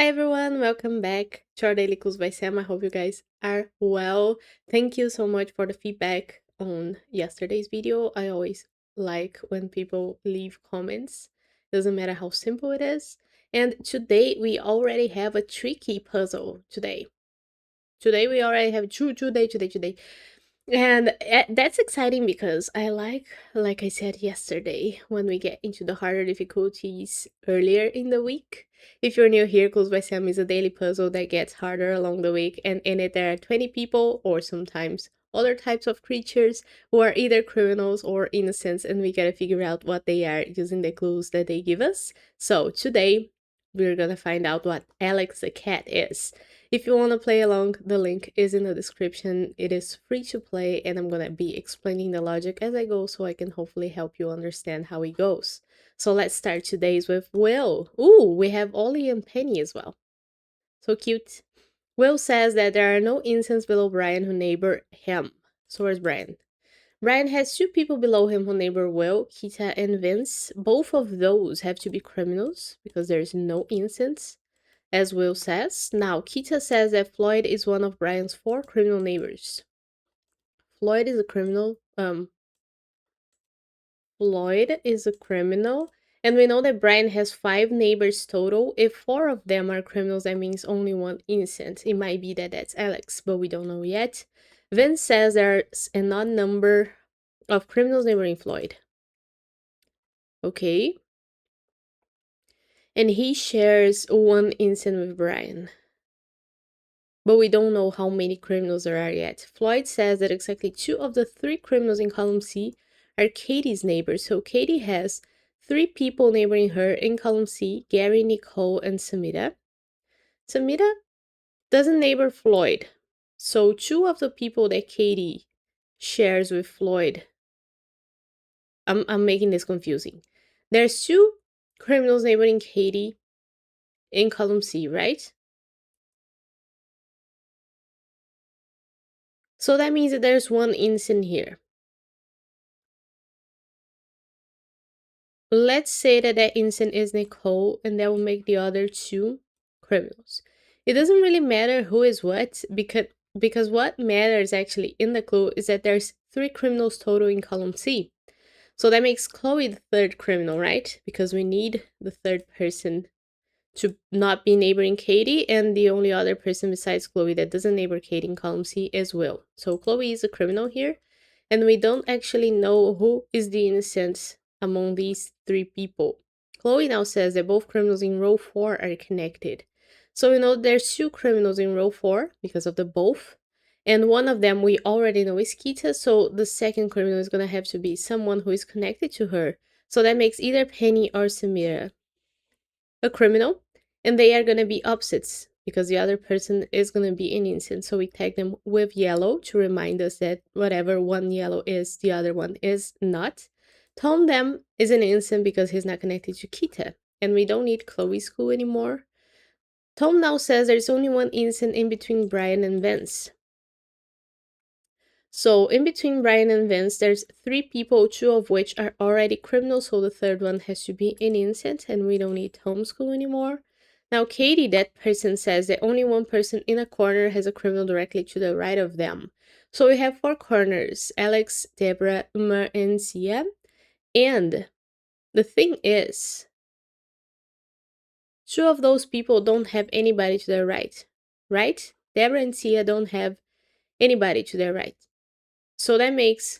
Hi everyone, welcome back to our Daily Clues by Sam. I hope you guys are well. Thank you so much for the feedback on yesterday's video. I always like when people leave comments. Doesn't matter how simple it is. And today we already have a tricky puzzle today. Today we already have today. And that's exciting because I like I said yesterday, when we get into the harder difficulties earlier in the week. If you're new here, Clues by Sam is a daily puzzle that gets harder along the week, and in it there are 20 people, or sometimes other types of creatures, who are either criminals or innocents, and we gotta figure out what they are using the clues that they give us. So today, we're gonna find out what Alex the cat is. If you want to play along, the link is in the description. It is free to play, and I'm going to be explaining the logic as I go so I can hopefully help you understand how it goes. So let's start today's with Will. Ooh, we have Ollie and Penny as well. So cute. Will says that there are no innocents below Brian who neighbor him. So where's Brian? Brian has two people below him who neighbor Will, Kita and Vince. Both of those have to be criminals because there's no innocents, as Will says. Now, Kita says that Floyd is one of Brian's 4 criminal neighbors. Floyd is a criminal. Floyd is a criminal. And we know that Brian has 5 neighbors total. If 4 of them are criminals, that means only 1 innocent. It might be that that's Alex, but we don't know yet. Vince says there's an odd number of criminals neighboring Floyd. Okay. And he shares 1 innocent with Brian, but we don't know how many criminals there are yet. Floyd says that exactly 2 of the 3 criminals in column C are Katie's neighbors. So Katie has 3 people neighboring her in column C: Gary, Nicole, and Samita. Samita doesn't neighbor Floyd. So 2 of the people that Katie shares with Floyd. I'm making this confusing. There's 2 criminals neighboring Katie in column C, right? So that means that there's 1 innocent here. Let's say that that innocent is Nicole, and that will make the other 2 criminals. It doesn't really matter who is what, because what matters actually in the clue is that there's 3 criminals total in column C. So that makes Chloe the 3rd criminal, right? Because we need the 3rd person to not be neighboring Katie, and the only other person besides Chloe that doesn't neighbor Katie in column C is Will. So Chloe is a criminal here, and we don't actually know who is the innocent among these 3 people. Chloe now says that both criminals in row 4 are connected. So we know there's 2 criminals in row 4 because of the both, and one of them we already know is Kita, so the 2nd criminal is gonna have to be someone who is connected to her. So that makes either Penny or Samira a criminal, and they are gonna be opposites because the other person is gonna be an innocent. So we tag them with yellow to remind us that whatever one yellow is, the other one is not. Tom Dem is an innocent because he's not connected to Kita, and we don't need Chloe's clue anymore. Tom now says there's only 1 innocent in between Brian and Vince. So in between Brian and Vince, there's 3 people, 2 of which are already criminals, so the 3rd one has to be an innocent, and we don't need Tom's clue anymore. Now Katie, that person, says that only 1 person in a corner has a criminal directly to the right of them. So we have 4 corners: Alex, Deborah, Umar, and Sia. And the thing is, 2 of those people don't have anybody to their right, right? Deborah and Sia don't have anybody to their right. So that makes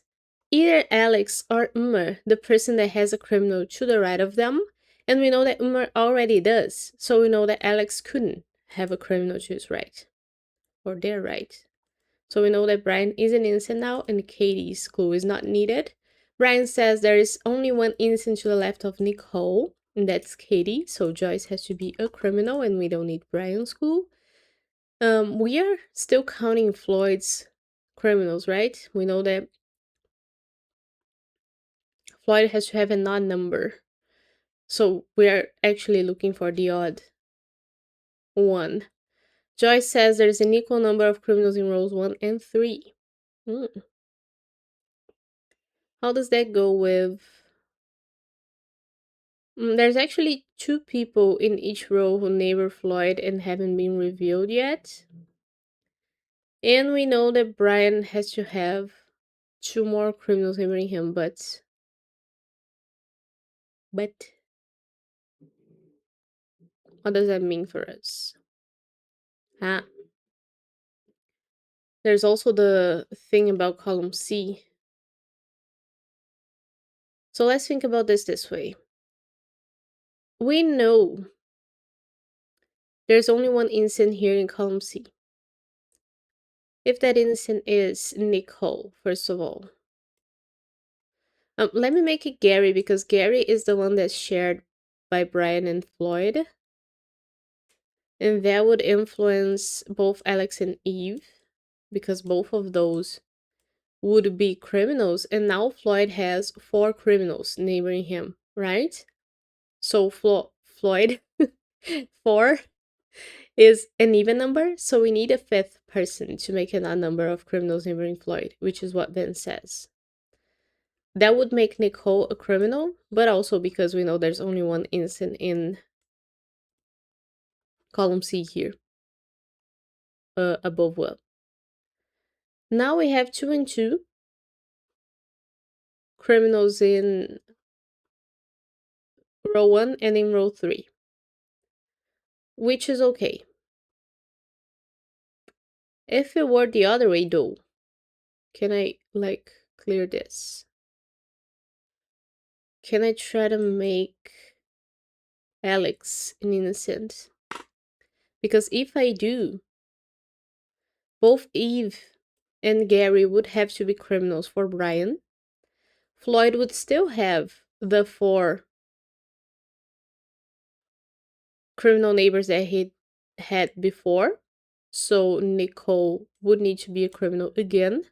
either Alex or Umar the person that has a criminal to the right of them, and we know that Umar already does, so we know that Alex couldn't have a criminal to his right, or their right. So we know that Brian is an innocent now, and Katie's clue is not needed. Brian says there is only 1 innocent to the left of Nicole, and that's Katie, so Joyce has to be a criminal, and we don't need Brian's clue. We are still counting Floyd's criminals, right? We know that Floyd has to have an odd number. So we are actually looking for the odd 1. Joyce says there's an equal number of criminals in rows 1 and 3. How does that go with There's actually 2 people in each row who neighbor Floyd and haven't been revealed yet. And we know that Brian has to have 2 more criminals neighboring him, but what does that mean for us? Ah, there's also the thing about column C. So let's think about this way. We know there's only one innocent here in column C. If that innocent is Nicole, first of all. Let me make it Gary, because Gary is the one that's shared by Brian and Floyd. And that would influence both Alex and Eve, because both of those would be criminals. And now Floyd has 4 criminals neighboring him, right? So Floyd, 4 is an even number. So we need a 5th person to make an odd number of criminals neighboring Floyd, which is what Ben says. That would make Nicole a criminal, but also because we know there's only one innocent in column C here, above Will. Now we have 2 and 2 criminals in row 1 and in row 3, which is okay. If it were the other way though, can I like clear this? Can I try to make Alex an innocent? Because if I do, both Eve and Gary would have to be criminals for Brian. Floyd would still have the 4 criminal neighbors that he had before. So Nicole would need to be a criminal again,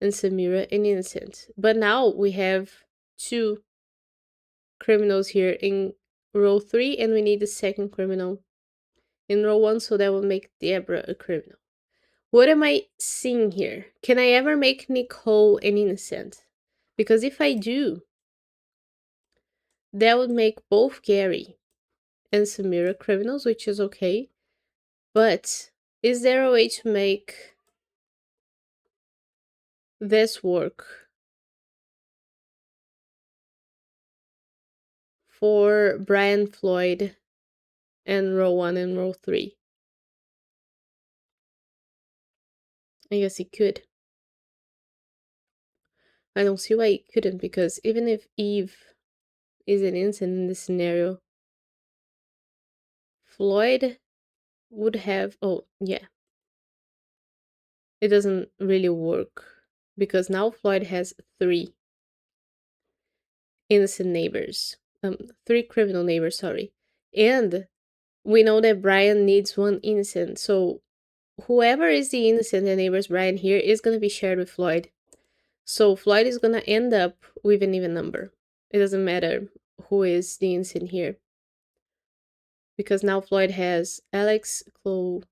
and Samira an innocent. But now we have 2 criminals here in row 3, and we need the 2nd criminal in row 1, so that will make Deborah a criminal. What am I seeing here? Can I ever make Nicole an innocent? Because if I do, that would make both Gary and Samira criminals, which is okay. But is there a way to make this work for Brian Floyd and row 1 and row 3? I guess it could. I don't see why it couldn't, because even if Eve is an innocent in this scenario, Floyd would have... Oh, yeah. It doesn't really work, because now Floyd has 3 innocent neighbors. 3 criminal neighbors, sorry. And we know that Brian needs 1 innocent, so whoever is the innocent that neighbors Brian here is going to be shared with Floyd. So Floyd is going to end up with an even number. It doesn't matter who is the innocent here, because now Floyd has Alex, Chloe,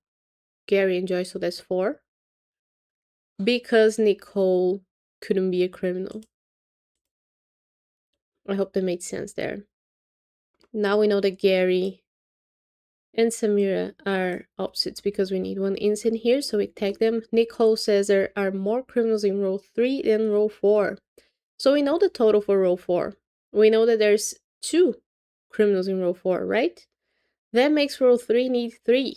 Gary, and Joy, so that's 4. Because Nicole couldn't be a criminal. I hope that made sense there. Now we know that Gary and Samira are opposites, because we need 1 innocent here, so we tag them. Nicole says there are more criminals in row 3 than row 4. So we know the total for row 4. We know that there's 2 criminals in row 4, right? That makes row 3 need 3.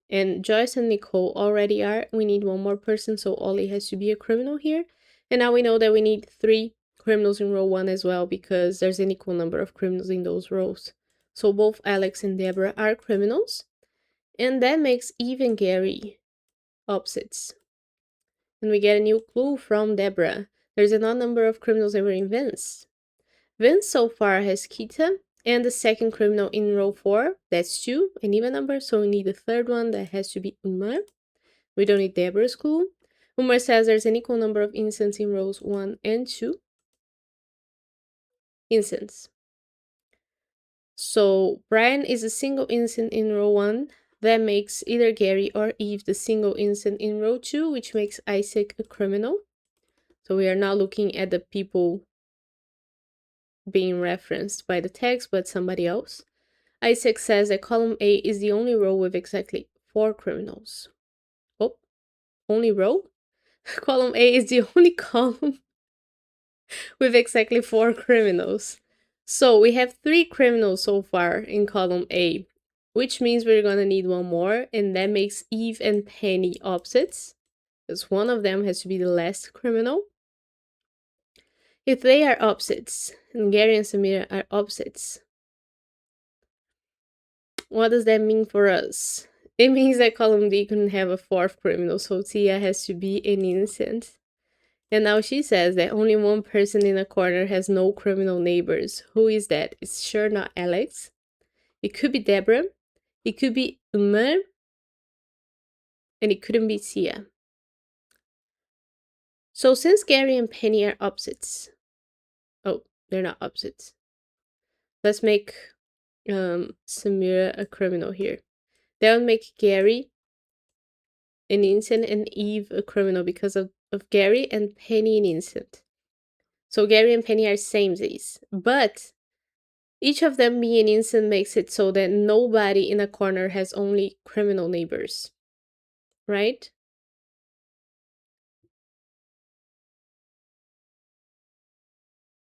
And Joyce and Nicole already are. We need 1 more person, so Ollie has to be a criminal here. And now we know that we need 3 criminals in row 1 as well, because there's an equal number of criminals in those rows. So both Alex and Deborah are criminals. And that makes Eve and Gary opposites. And we get a new clue from Deborah. There's an odd number of criminals that were in Vince. Vince so far has Kita, and the 2nd criminal in row 4, that's 2, an even number, so we need the 3rd one, that has to be Umar. We don't need Deborah's clue. Umar says there's an equal number of innocents in rows 1 and 2. Innocents. So Brian is a single innocent in row 1. That makes either Gary or Eve the single innocent in row 2, which makes Isaac a criminal. So we are now looking at the people being referenced by the text, but somebody else. Isaac says that column A is the only row with exactly 4 criminals. Oh, only row? Column A is the only column with exactly 4 criminals. So we have 3 criminals so far in column A, which means we're gonna need one more, and that makes Eve and Penny opposites, because one of them has to be the last criminal. If they are opposites, and Gary and Samira are opposites, what does that mean for us? It means that column D couldn't have a 4th criminal, so Tia has to be an innocent. And now she says that only one person in a corner has no criminal neighbors. Who is that? It's sure not Alex. It could be Deborah. It could be Umar. And it couldn't be Tia. So since Gary and Penny are opposites. Oh, they're not opposites. Let's make Samira a criminal here. That would make Gary an innocent and Eve a criminal because of Gary, and Penny an innocent. So Gary and Penny are samesies. But each of them being innocent makes it so that nobody in a corner has only criminal neighbors. Right?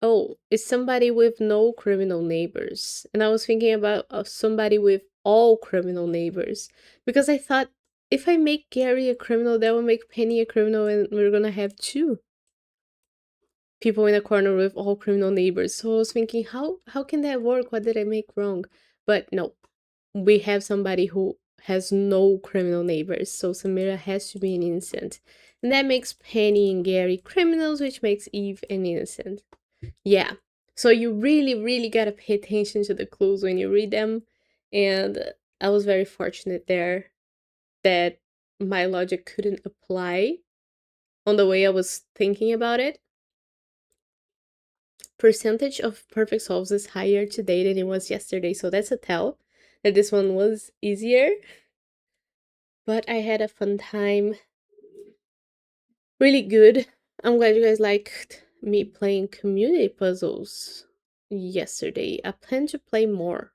Oh, it's somebody with no criminal neighbors. And I was thinking about somebody with all criminal neighbors. Because I thought if I make Gary a criminal, that will make Penny a criminal, and we're gonna have 2 people in a corner with all criminal neighbors. So I was thinking, how can that work? What did I make wrong? But no, we have somebody who has no criminal neighbors, so Samira has to be an innocent. And that makes Penny and Gary criminals, which makes Eve an innocent. Yeah. So you really, really gotta pay attention to the clues when you read them. And I was very fortunate there that my logic couldn't apply on the way I was thinking about it. Percentage of perfect solves is higher today than it was yesterday, so that's a tell that this one was easier. But I had a fun time. Really good. I'm glad you guys liked me playing community puzzles yesterday. I plan to play more.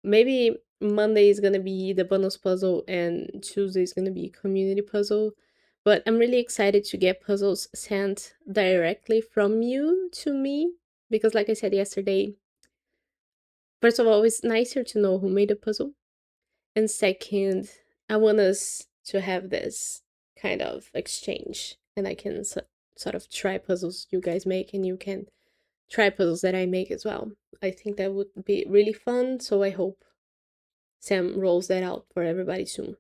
Maybe Monday is gonna be the bonus puzzle and Tuesday is gonna be community puzzle. But I'm really excited to get puzzles sent directly from you to me because, like I said yesterday, first of all, it's nicer to know who made a puzzle. And second, I want us to have this kind of exchange, and I can sort of try puzzles you guys make, and you can try puzzles that I make as well. I think that would be really fun, so I hope Sam rolls that out for everybody soon.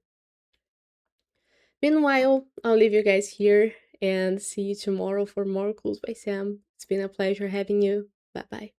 Meanwhile, I'll leave you guys here and see you tomorrow for more Clues by Sam. It's been a pleasure having you. Bye bye.